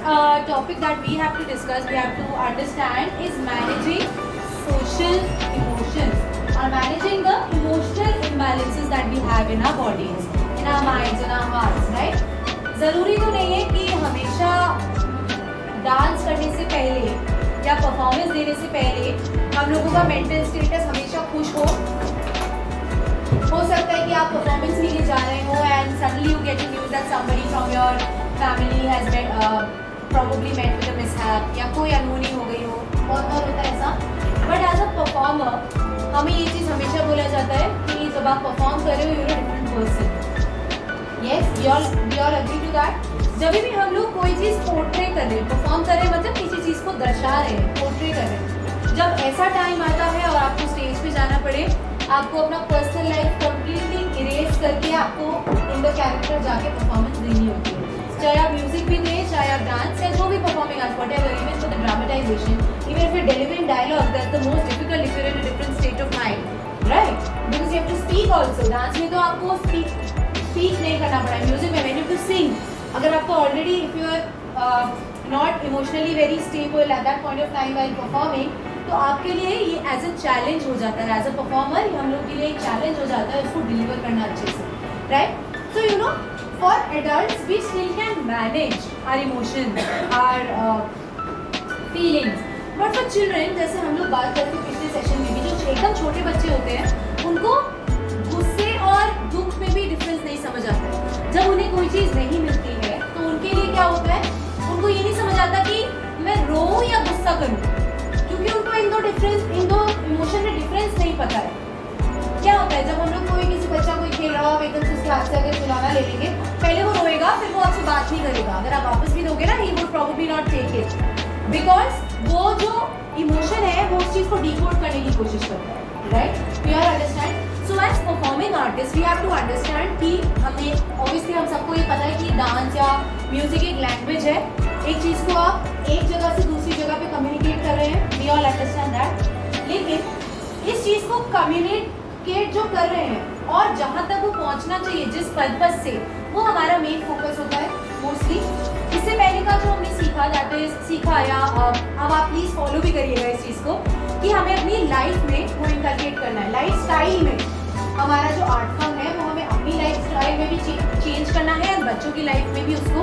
topic that we have to discuss, we have to understand is managing social emotions or managing the emotional imbalances that we have in our bodies, in our minds, in our hearts, right? ज़रूरी तो नहीं है कि हमेशा dance करने से पहले या परफॉर्मेंस देने से पहले हम लोगों का मेंटल स्टेटस हमेशा खुश हो सकता है कि आप परफॉर्मेंस के लिए जा रहे हो and suddenly you get news that somebody from your family has probably met with a mishap या कोई अनहोनी हो गई हो, बहुत बार होता है ऐसा. बट एज अ परफॉर्मर हमें ये चीज़ हमेशा बोला जाता है कि जब आप परफॉर्म कर रहे हो you're a different person. Yes, we all agree to that. जब भी हम लोग कोई चीज़ पोर्ट्रे कर रहे हैं, परफॉर्म कर रहे हैं मतलब किसी चीज़ को दर्शा रहे हैं, पोर्ट्रे कर रहे हैं, जब ऐसा टाइम आता है और आपको स्टेज पे जाना पड़े, आपको अपना पर्सनल लाइफ कम्प्लीटली इरेज करके आपको इन द कैरेक्टर जाके परफॉर्मेंस देनी होती है. चाहे आप म्यूजिक भी दें, चाहे आप डांस या जो भी performing arts whatever, even for the dramatization, even if you delivering dialogue, that's the most difficult if you are in a different state of mind, right? Because you have to speak also. Dance में तो आपको speak नहीं करना पड़ा. Music में when you to sing, अगर आपको already if you are not emotionally very stable at that point of time while performing, तो आपके लिए ये एज अ चैलेंज हो जाता है. एज अ परफॉर्मर हम लोग के लिए एक चैलेंज हो जाता है उसको डिलीवर करना अच्छे से, right? So you know, for adults we still can manage our emotions, our feelings, but for children, जैसे हम लोग बात करते पिछले सेशन में भी, जो एकदम छोटे बच्चे होते हैं उनको गुस्से और दुख में भी डिफरेंस नहीं समझ आता है. जब उन्हें कोई चीज़ नहीं मिलती है तो उनके लिए क्या होता है, उनको ये नहीं समझ आता कि मैं रोऊं या गुस्सा करूं, क्योंकि उनको इन दो इमोशन में डिफरेंस नहीं पता है. क्या होता है जब हम लोग कोई किसी बच्चा कोई खेल रहा हो एकदम से उसके हाथ से अगर खिलौना ले लेंगे, पहले वो रोएगा, फिर वो आपसे बात नहीं करेगा. अगर आप वापस भी दोगे ना, he would probably not take it, because वो जो इमोशन है वो उस चीज़ को डिकोड करने की कोशिश करता है, right? You are understand. So as performing artist we have to understand कि हमें ऑब्वियसली हम सबको ये पता है कि डांस या म्यूजिक एक लैंग्वेज है. एक चीज़ को आप एक जगह से दूसरी जगह पे कम्युनिकेट कर रहे हैं, वी ऑल अंडरस्टैंड दैट. लेकिन इस चीज़ को कम्युनिकेट जो कर रहे हैं और जहाँ तक वो पहुँचना चाहिए जिस पर्पस से, वो हमारा मेन फोकस होता है मोस्टली. इससे पहले का जो हमने सीखा या अब आप प्लीज़ फॉलो भी करिएगा इस चीज़ को, कि हमें अपनी लाइफ में वो इनकलकेट करना है. लाइफ स्टाइल में हमारा जो आर्ट फॉर्म है वो हमें अपनी लाइफ स्टाइल में भी चेंज करना है और बच्चों की लाइफ में भी उसको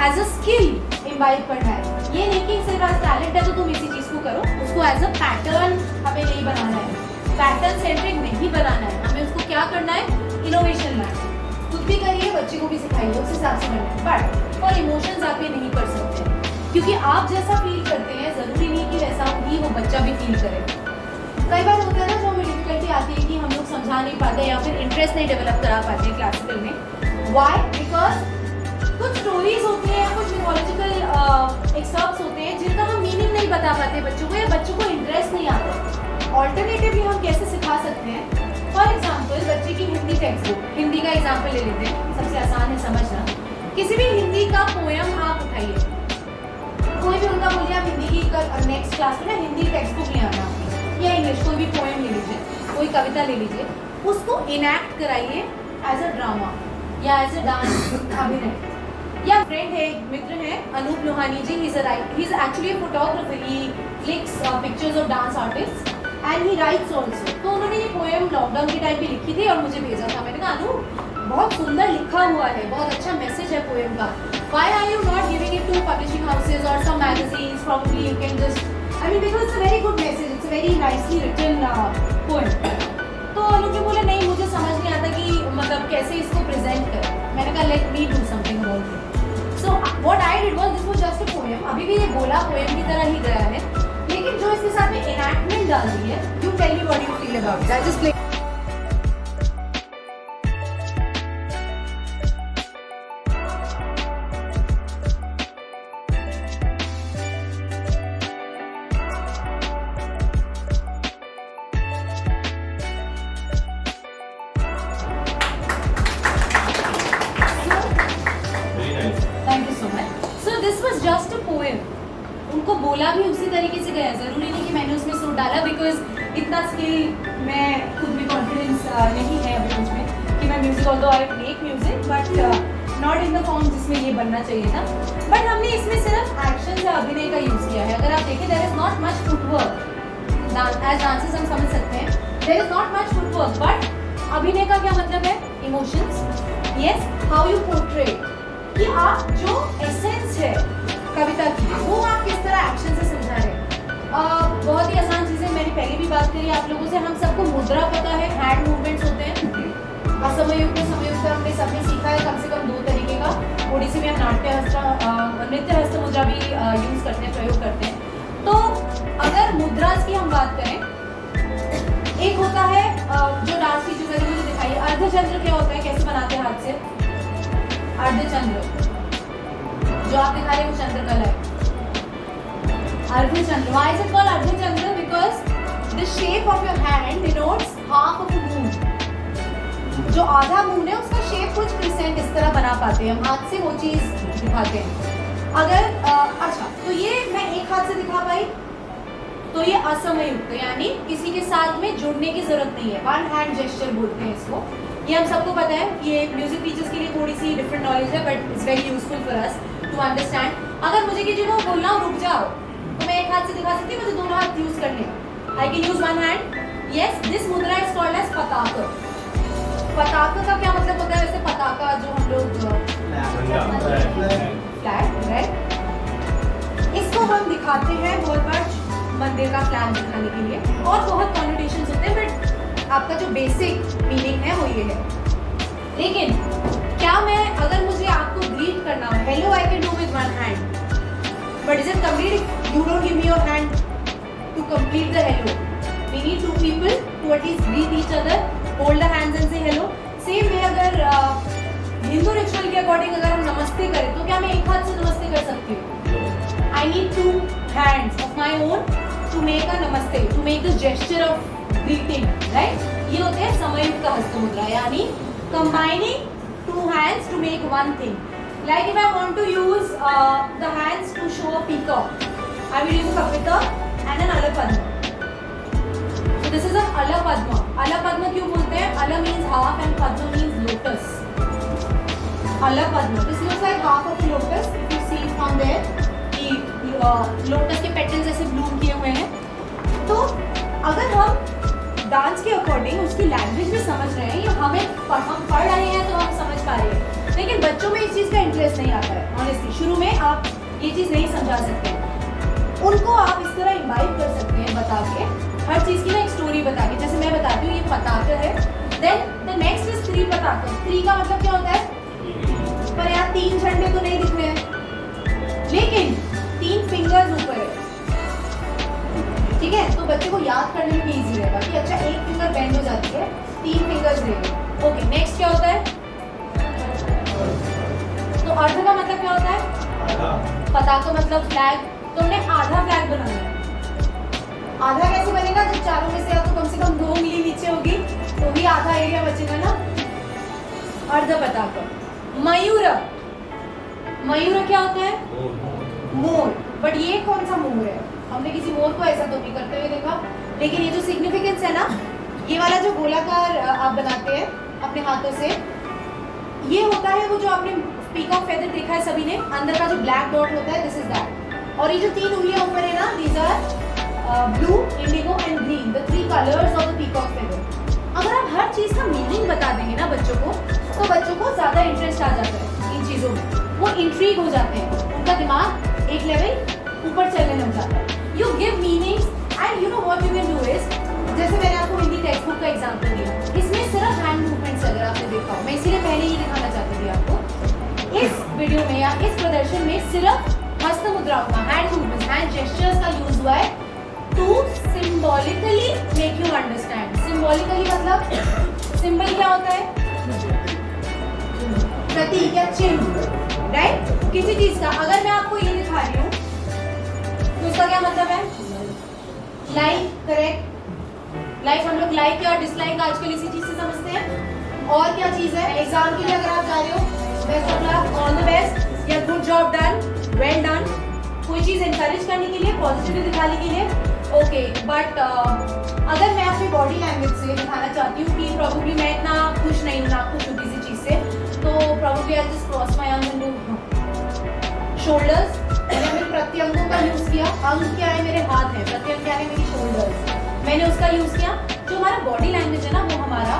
एज अ स्किल इम्बाइब करना है. ये नहीं कि सिर्फ आज टैलेंट है तो तुम इसी चीज़ को करो, उसको एज अ पैटर्न हमें नहीं बनाना है, पैटर्न सेंट्रिक नहीं बनाना है. हमें उसको क्या करना है, इनोवेशन लाना है. खुद भी करिए, बच्चे को भी सिखाइए, उस हिसाब से करना है. बट फॉर इमोशंस आप ये नहीं कर सकते, क्योंकि आप जैसा फील करते हैं ज़रूरी नहीं कि वैसा ही वो बच्चा भी फील करे. कई बार होता है ना जो हमें डिफिकल्टी आती है कि हम लोग समझा नहीं पाते या फिर इंटरेस्ट नहीं डेवलप करा पाते हैं क्लासिकल में. वाई? बिकॉज कुछ स्टोरीज होती हैं, कुछ मिथोलॉजिकल एक्सर्प्ट्स होते हैं जिनका हम मीनिंग नहीं बता पाते बच्चों को, या बच्चों को इंटरेस्ट नहीं आता. ऑल्टरनेटिवली हम कैसे सिखा सकते हैं? फॉर एग्जाम्पल, बच्चे की हिंदी टेक्स्ट बुक, हिंदी का एग्जाम्पल ले लेते हैं, सबसे आसान है समझना. किसी भी हिंदी का पोएम आप उठाइए, कोई भी उनका बोलिए आप हिंदी की नेक्स्ट क्लास में ना हिंदी टेक्स्ट बुक ले आना आपकी, या इंग्लिश कोई भी पोएम ले लीजिए, कोई कविता ले लीजिए, उसको इनैक्ट कराइए एज अ ड्रामा या एज अ डांस अभिनय. या फ्रेंड है, मित्र है, Anup Lohani ji, he is actually a photographer, he clicks pictures of dance artist and he writes also. तो उन्होंने ये पोएम लॉकडाउन के टाइम पे लिखी थी और मुझे भेजा था. मैंने कहा अनु बहुत सुंदर लिखा हुआ है, बहुत अच्छा मैसेज है पोएम का. Why are you not giving it to publishing houses और some magazines? Probably you can just, I mean because it's a very good message, it's a very nicely written poem. तो अनु बोले नहीं मुझे समझ नहीं आता कि मतलब कैसे इसको प्रेजेंट करें. मैंने कहा let me do something about it. So what I did was, this was just a poem. अभी भी ये बोला पोएम की तरह ही गया है, लेकिन जो इसके साथ में एनैक्टमेंट डाल दी है. You tell me what you feel about that. Just play. Thank you so much. So this was just a poem. उनको बोला भी उसी तरीके से गया, ज़रूरी नहीं कि मैंने उसमें सुर डाला, बिकॉज इतना स्किल मैं खुद में कॉन्फिडेंस नहीं है अभी मुझ में कि मैं music, although I make music but not in the form जिसमें ये बनना चाहिए था. बट हमने इसमें सिर्फ अभिनय का यूज किया है। अगर आप देखें there is not much footwork, as dancers हम समझ सकते हैं there is not much footwork, but अभिनय का क्या मतलब है? Emotions, yes, how you portray, कि आप जो एसेंस है कविता की वो आप किस तरह एक्शन से समझा रहे हैं। बहुत ही आसान चीजें, मैंने पहले भी बात करी आप लोगों से, हम सबको मुद्रा पता है, हैंड मूवमेंट्स होते हैं। असमयुक्त समयुक्त हमने सबने सीखा है कम से कम 2 तरीके का। ओडिसी में हम नृत्य हस्त मुद्रा भी यूज करते हैं, प्रयोग करते हैं। तो अगर मुद्रास की हम बात करें, एक होता है जो डांस टीचर ने मुझे दिखाई है, अर्धचंद्र क्या होता है, कैसे बनाते हैं हाथ से? अर्धचंद्र जो आप दिखा रहे हैं वो चंद्रकला है। अर्धचंद्र, why is it called अर्धचंद्र? Because the shape of your hand denotes half of a moon. जो आधा मून है उसका शेप कुछ % इस तरह बना पाते हैं हम, हाथ से वो चीज दिखाते हैं। अगर अच्छा, तो ये मैं एक हाथ से दिखा पाई तो ये असमयुक्त, यानी किसी के साथ में जुड़ने की जरूरत नहीं है, वन हैंड जेस्चर बोलते हैं इसको। ये हम सबको पता है, ये म्यूजिक टीचर्स के लिए थोड़ी सी डिफरेंट नॉलेज है, but it's very useful for us to understand. अगर मुझे किसी को बोलना हो रुक जाओ तो मैं एक हाथ से दिखा सकती हूँ, मुझे दोनों हाथ यूज करने हैं। I can use one hand. Yes, this मुद्रा इज कॉल्ड एज पताका। पताका का क्या मतलब होता है? वैसे पताका जो हम लोग फ्लैग, राइट, इसको हम दिखाते हैं बहुत बार मंदिर का फ्लैग दिखाने के लिए, और बहुत कॉन्नोटेशंस होते हैं, बट आपका जो बेसिक मीनिंग है वो ये है। लेकिन क्या मैं, अगर मुझे आपको ग्रीट करना हो, hello I can do with one hand, but is it complete if you don't give me your hand to complete the hello? We need 2 people to at least greet each other, hold the hands and say hello. Same way अगर Hindu ritual के according अगर हम नमस्ते करें तो क्या मैं एक हाथ से नमस्ते कर सकती हूँ? I need 2 hands of my own to make a namaste, to make the gesture of greeting, right? ये होते हैं समयुक्त हस्त मुद्रा, यानी combining 2 hands to make one thing. Like if I want to use the hands to show a peacock, I will use a kapita and an alapadma. So this is an alapadma. Alapadma क्यों बोलते हैं? Ala means half and padma means lotus. Alapadma. This looks like half of a lotus. If you see from there, कि lotus के petals ऐसे bloom किए हुए हैं। तो अगर हम डांस के अकॉर्डिंग उसकी लैंग्वेज भी समझ रहे हैं, या हम पढ़ रहे हैं तो हम समझ पा रहे हैं, लेकिन बच्चों में इस चीज़ का इंटरेस्ट नहीं आता है। ऑनेस्टली शुरू में आप ये चीज़ नहीं समझा सकते, उनको आप इस तरह इन्वाइट कर सकते हैं बता के, हर चीज़ की ना एक स्टोरी बता के। जैसे मैं बताती हूँ ये पताका है, देन द नेक्स्ट इज 3 पताका। 3 का मतलब क्या होता है? पर यहाँ 3 झंडे तो नहीं दिख रहे हैं, लेकिन 3 फिंगर्स ऊपर है, ठीक है? तो बच्चे को याद करने में ईजी रहेगा कि अच्छा एक फिंगर बेंड हो जाती है, 3 फिंगर्स रहेंगे। ओके, नेक्स्ट क्या होता है? तो अर्ध का मतलब क्या होता है? पताका मतलब फ्लैग, तो हमने आधा फ्लैग बनाना है। आधा कैसे बनेगा? जब चारों में से आपको कम से कम 2 उंगली नीचे होगी तो भी आधा एरिया बचेगा ना। अर्ध पताका। मयूर, मयूर क्या होता है? मोर। बट ये कौन सा मोर है? हमने किसी मोर को ऐसा तो नहीं करते हुए देखा, लेकिन ये जो सिग्निफिकेंस है ना, ये वाला जो गोलाकार आप बनाते हैं अपने हाथों से, ये होता है वो जो आपने पीकॉक फेदर देखा है सभी ने, अंदर का जो ब्लैक डॉट होता है, दिस इज दैट। और ये जो 3 उंगलियां ऊपर है ना, these are blue, indigo and green, the 3 colours of the peacock feather. अगर आप हर चीज का मीनिंग बता देंगे ना बच्चों को, तो बच्चों को ज्यादा इंटरेस्ट आ जाता है इन चीजों में, वो इंट्रीग हो जाते हैं, उनका दिमाग एक लेवल ऊपर चलने लग जाता है। You give meanings and you know what you can do is, जैसे मैंने आपको हिंदी टेक्स्ट बुक का एग्जांपल दिया, इसमें सिर्फ हैंड मूवमेंट्स अगर आपने देखा हो, मैं इसीलिए पहले ही दिखाना चाहती थी आपको, इस वीडियो में या इस प्रदर्शन में सिर्फ हस्त मुद्राओं का, हैंड मूवमेंट्स, हैंड जेस्चर्स का यूज हुआ है to symbolically make you understand. Symbolically मतलब सिंबल क्या होता है? प्रतीक या चिन्ह, राइट? किसी चीज का। अगर मैं आपको ये दिखा रही हूँ तो इसका क्या मतलब है? Like, correct? लाइक हम लोग लाइक या डिसलाइक आजकल इसी चीज से समझते हैं। और क्या चीज है? एग्जाम के लिए अगर आप जा रहे हो, best of luck, all the best, या good job done, well done, कोई चीज एनकरेज करने के लिए, पॉजिटिव दिखाने के लिए, ओके। बट अगर मैं अपनी बॉडी लैंग्वेज से दिखाना चाहती हूँ कि प्रॉब्ली मैं इतना खुश नहीं हूँ, ना खुश हूँ किसी चीज से, तो probably I just cross my arms and do shoulders, प्रत्यंगों का यूज किया। अंग क्या है? मेरे हाथ है। प्रत्यंग क्या है? मेरी शोल्डर्स। मैंने उसका यूज किया। जो हमारा बॉडी लैंग्वेज है ना, वो हमारा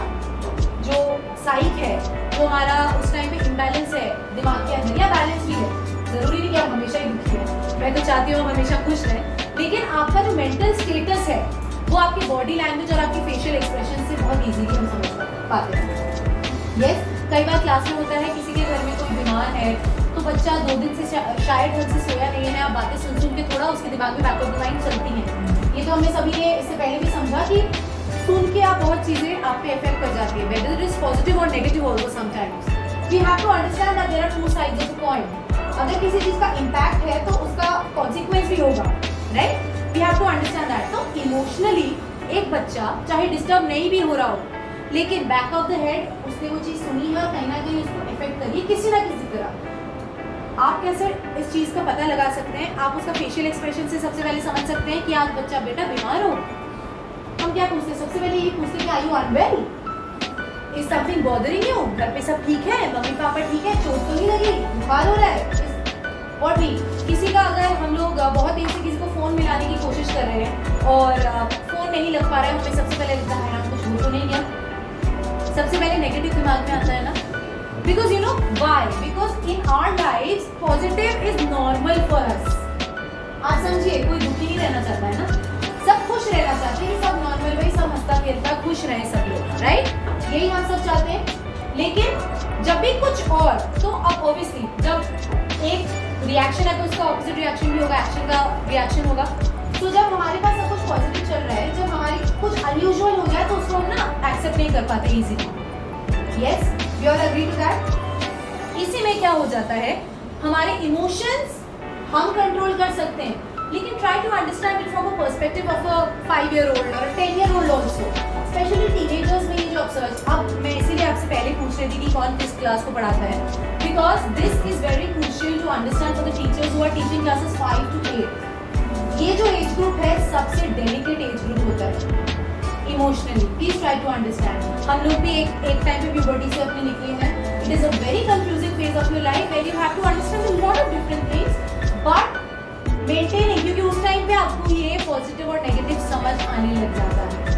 जो साइक है, जो हमारा उस टाइम पे इम्बैलेंस है दिमाग के अंदर, या बैलेंस भी है, जरूरी नहीं कि आप हमेशा ही दुखी है। मैं तो चाहती हूँ हमेशा खुश रहे, लेकिन आपका जो मेंटल स्टेटस है वो आपकी बॉडी लैंग्वेज और आपकी फेशियल एक्सप्रेशन से बहुत इजीली हम समझ पाते हैं। यस, कई बार क्लास में होता है किसी के घर में कोई बीमार है, तो बच्चा 2 दिन से शायद ढंग से सोया नहीं है, आप बातें सुन के थोड़ा उसके दिमाग में बैकवर्ड माइंड चलती हैं। ये तो हमने सभी ने इससे पहले भी समझा कि सुन के आप बहुत चीजें आप पे इफेक्ट कर जाती है, whether it is positive or negative also sometimes. We have to understand that there are two sides of the coin. अगर किसी चीज का इम्पैक्ट है तो उसका कॉन्सिक्वेंस भी होगा, right? We have to understand that. तो इमोशनली एक बच्चा चाहे डिस्टर्ब नहीं भी हो रहा हो, लेकिन बैक ऑफ द हेड उसने वो चीज सुनी है और कहीं ना कहीं उसको इफेक्ट करी है किसी ना किसी तरह। आप कैसे इस चीज का पता लगा सकते हैं? आप उसका फेशियल एक्सप्रेशन से सबसे पहले समझ सकते हैं कि आज बच्चा बेटा बीमार हो। हम क्या पूछते हैं? सबसे पहले ये पूछते हैं कि are you unwell, is something bothering you, घर पे सब ठीक है, मम्मी पापा ठीक है, चोट तो नहीं लगी, बुखार हो रहा है? और भी किसी का अगर हम लोग बहुत देर से किसी को फोन मिलाने की कोशिश कर रहे हैं और फोन नहीं लग पा रहा है, हमें सबसे पहले लगता है यार कुछ हो तो नहीं गया, सबसे पहले नेगेटिव दिमाग में आता है ना। Because you know why? Because in our lives positive is normal for us. आप समझिए, कोई दुखी नहीं रहना चाहता है ना, सब खुश रहना चाहते हैं, सब नॉर्मल भाई, सब हंसता खेलता खुश रहे सब लोग, राइट? यही हम सब चाहते हैं। लेकिन जब भी कुछ और, तो अब ऑब्वियसली जब एक रिएक्शन है तो उसका ऑपोजिट रिएक्शन भी होगा, एक्शन का रिएक्शन होगा। तो जब हमारे पास सब कुछ पॉजिटिव चल रहा है, जब हमारी कुछ अनयूजुअल हो जाए तो उसको हम ना एक्सेप्ट नहीं कर पाते easily. Yes, you are agree to that? इसी में क्या हो जाता है, हमारे इमोशंस हम कंट्रोल कर सकते हैं, लेकिन try to understand it from a perspective of a 5-year-old और 10-year-old ऑल्सो, स्पेशली टीनेजर्स में ये जो ऑब्जर्व। अब मैं इसीलिए आपसे पहले पूछ रही थी कि कौन किस क्लास को पढ़ाता है, because this is very crucial to understand for the teachers who are teaching classes 5 to 8। ये जो एज ग्रुप है सबसे डेलिकेट एज ग्रुप होता है emotionally, please try to understand. हम लोग भी एक टाइम पे प्यूबर्टी से अपने निकले हैं। It is a very confusing phase of your life where you have to understand a lot of different things, but maintaining, क्योंकि उस टाइम पे आपको ये पॉजिटिव और नेगेटिव समझ आने लग जाता है।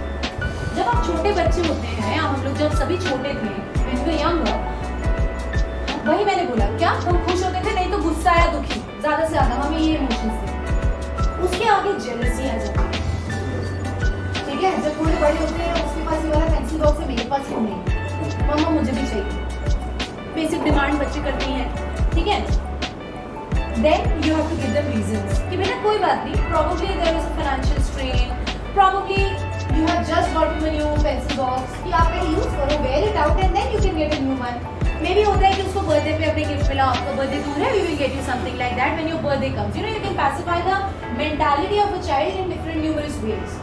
जब आप छोटे बच्चे होते हैं, या हम लोग जब सभी छोटे थे, when we were younger, वही मैंने बोला, क्या हम खुश होते थे? नहीं तो गुस्सा या दुखी, ज्यादा से ज्यादा हमें ये इमोशंस थे। उसके आगे जेलसी आ जाती है, ठीक है? जब थोड़े बड़े होते हैं, उसके पास ये वाला पेंसिल बॉक्स है, मेरे पास क्यों नहीं? मम्मा मुझे भी चाहिए, बेसिक डिमांड बच्चे करती हैं, ठीक है? Then you have to give them reasons कि बेटा कोई बात नहीं, probably there is a financial strain, probably you have just got a new pencil box कि आप पहले यूज करो, wear it out and then you can get a new one। मे भी होता है कि उसको बर्थडे पे अपने गिफ्ट मिला, आपका बर्थडे दूर है, we will get you something like that when your birthday comes। You know, you can pacify the mentality of a child in different numerous ways।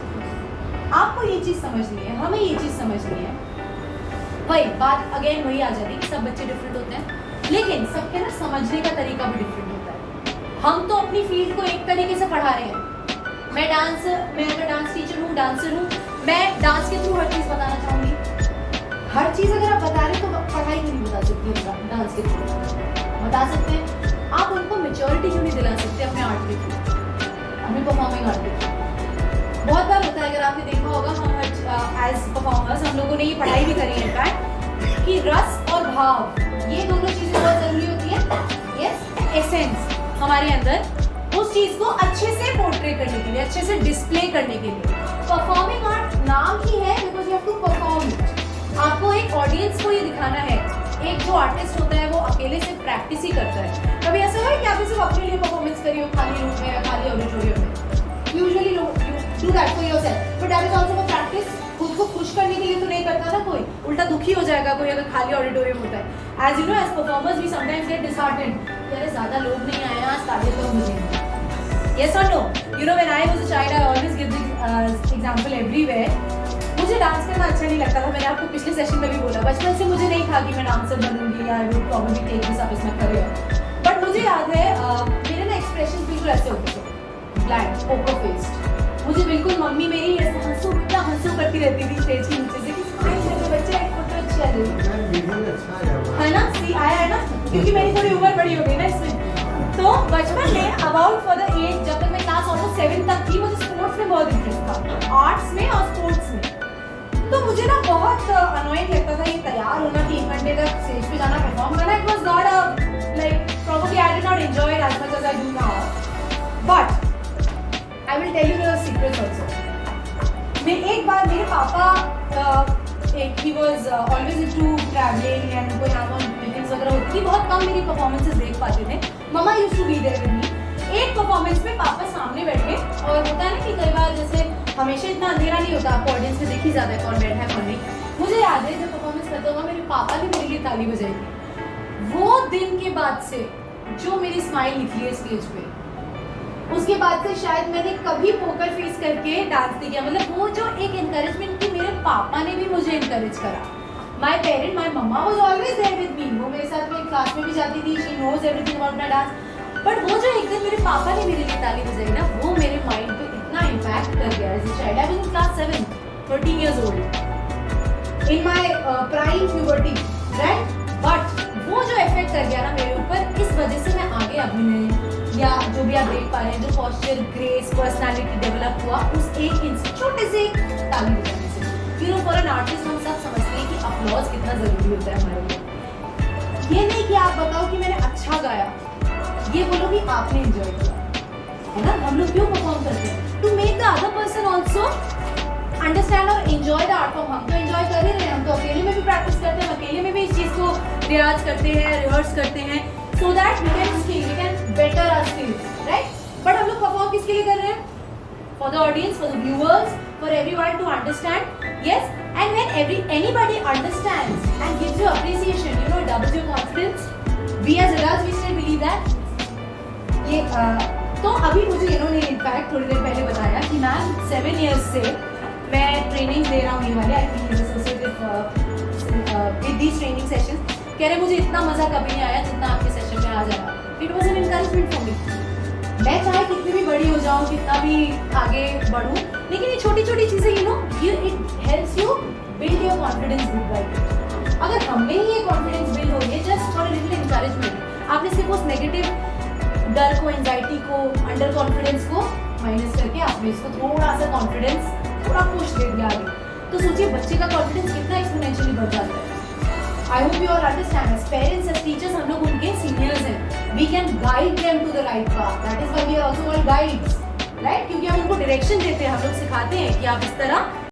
आपको ये चीज समझनी है, हमें ये चीज समझनी है। वही बात अगेन वही आ जाती है कि सब बच्चे डिफरेंट होते हैं, लेकिन सबके ना समझने का तरीका भी डिफरेंट होता है। हम तो अपनी फील्ड को एक तरीके से पढ़ा रहे हैं। मैं अगर डांस टीचर हूँ, डांसर हूँ, मैं डांस के थ्रू हर चीज बताना चाहूंगी। हर चीज अगर आप बता रहे हो तो पढ़ाई क्यों नहीं बता सकती? डांस के थ्रू बता सकते हैं। आप उनको मेच्योरिटी क्यों नहीं दिला सकते अपने आर्ट के थ्रू, अपने परफॉर्मिंग आर्ट के थ्रू? बहुत बार होता है, अगर आपने देखा होगा, हम एज परफॉर्मर्स हम लोगों ने ये पढ़ाई भी करी है इनफैक्ट, कि रस और भाव ये दोनों चीजें बहुत जरूरी होती है। यस, एसेंस हमारे अंदर उस चीज को अच्छे से पोर्ट्रे करने के लिए, अच्छे से डिस्प्ले करने के लिए। परफॉर्मिंग आर्ट नाम ही है because you have to perform it. आपको एक ऑडियंस को ये दिखाना है। एक जो आर्टिस्ट होता है वो अकेले से प्रैक्टिस ही करता है। कभी ऐसा हुआ है कि आपने सिर्फ अपने लिए परफॉर्मेंस करी हो खाली रूम में या खाली ऑडिटोरियम में? Usually you do that for yourself, but that is also for practice. खुद को खुश करने के लिए तो नहीं करता ना कोई, उल्टा दुखी हो जाएगा कोई अगर खाली ऑडिटोरियम होता है। As you know, as performers we sometimes get disheartened, अरे ज्यादा लोग नहीं आए हैं आज, तालियां तो मुझे। Yes or no? You know, when I was a child, I always give the example everywhere. मुझे डांस करना अच्छा नहीं लगता था। मैंने आपको पिछले सेशन में भी बोला, बचपन से मुझे नहीं था कि मैं डांसर बनूंगी या I would probably take this up as my career. But मुझे याद है मेरे ना एक्सप्रेशन बिल्कुल ऐसे होते थे, ब्लैंक, पोकर फेस्ड। मुझे बिल्कुल मम्मी मेरी ऐसे हंसू इतना हंसू करती रहती थी स्टेज के नीचे से कि स्माइल करके बच्चा एक फोटो अच्छी आ जाएगी, है ना? सी आया है ना, क्योंकि मेरी थोड़ी उम्र बड़ी हो गई ना इसमें। तो बचपन में अबाउट फॉर द एज जब तक मैं क्लास ऑलमोस्ट 7 तक थी, मुझे स्पोर्ट्स में बहुत इंटरेस्ट था, आर्ट्स में और स्पोर्ट्स में। तो मुझे ना बहुत अनोइंग लगता था ये तैयार होना 3 घंटे तक स्टेज पे जाना, परफॉर्म करना। It was not a like probably I did not enjoy it as much as I do now. But I will tell you the secrets also. मैं एक बार मेरे पापा he was always into traveling and कोई hands-on meetings वगैरह होती थी, बहुत कम मेरी परफॉर्मेंसेस देख पाते थे। मम्मा used to be there with me. एक परफॉर्मेंस में पापा सामने बैठे और होता है ना कि कई बार जैसे हमेशा इतना अंधेरा नहीं होता, आपको ऑडियंस में देख ही जाता है कौन बैठा है कौन नहीं। मुझे याद है जब परफॉर्मेंस करता हुआ मेरे पापा ने मेरे लिए ताली बजाई थी। वो दिन के बाद से जो मेरी स्माइल निकली है स्टेज पे, उसके बाद से शायद मैंने कभी पोकर फेस करके डांस नहीं किया। मतलब वो जो एक एनकरेजमेंट की मेरे पापा ने भी मुझे एनकरेज करा। My parent, my mamma was always there with me. वो मेरे साथ में क्लास में भी जाती थी, she knows everything about my dance. But वो जो एक दिन मेरे पापा ने मेरे लिए ताली बजाई ना, वो मेरे माइंड पे इतना इम्पैक्ट कर गया। As a child I was in class 7, 13 years old, in my prime puberty, right. But वो जो इफेक्ट कर गया ना मेरे ऊपर, इस वजह से मैं आगे अभिनय या जो भी आप देख पा रहे हैं, जो पोस्चर, ग्रेस, पर्सनालिटी डेवलप हुआ उस एक छोटे से ताली बजाने से। You know, for an artist हम सब समझते हैं कि अपलॉज कितना जरूरी होता है हमारे लिए। ये नहीं कि आप बताओ कि मैंने अच्छा गाया, ये बोलो कि आपने एंजॉय किया, है ना। हम लोग क्यों परफॉर्म करते हैं? To make the other person also understand और एंजॉय द आर्ट फॉर्म। हम तो एंजॉय कर ही रहे हैं, हम तो अकेले में भी प्रैक्टिस करते हैं, अकेले में भी इस चीज़ को रियाज करते हैं, रिहर्स करते हैं, so that we can skill, we can better our skills, right? But हम लोग परफॉर्म किसके लिए कर रहे हैं? For the audience, for the viewers, for everyone to understand. Yes, and when anybody understands and gives you appreciation, you know, it doubles your confidence. We as adults, we still believe that. ये तो अभी मुझे इन्होंने in fact थोड़ी देर पहले बताया कि ma'am 7 years से मैं ट्रेनिंग दे रहा हूँ, ये वाले I think with these training sessions. कह रहे मुझे इतना मजा कभी नहीं आया जितना आपके सेशन में आज आया। It was an encouragement for me. मैं चाहे कितनी भी बड़ी हो जाऊँ, कितना भी आगे बढ़ूँ, लेकिन ये छोटी छोटी चीज़ें it helps you build your confidence build by it. अगर हमें ही ये कॉन्फिडेंस बिल्ड हो रही है जस्ट फॉर लिटिल एनकरेजमेंट, आपने सिर्फ उस नेगेटिव डर को, एंजाइटी को, अंडर कॉन्फिडेंस को माइनस करके आपने इसको थोड़ा सा कॉन्फिडेंस, थोड़ा पुश दे दिया आगे, तो सोचिए बच्चे का कॉन्फिडेंस कितना एक्सपोनेंशियली बढ़ जाता है। I hope you all understand. As parents, as teachers, हम लोग उनके seniors हैं. We can guide them to the right path. That is why we are also called guides, right? क्योंकि हम उनको direction देते हैं, हम लोग सिखाते हैं कि आप इस तरह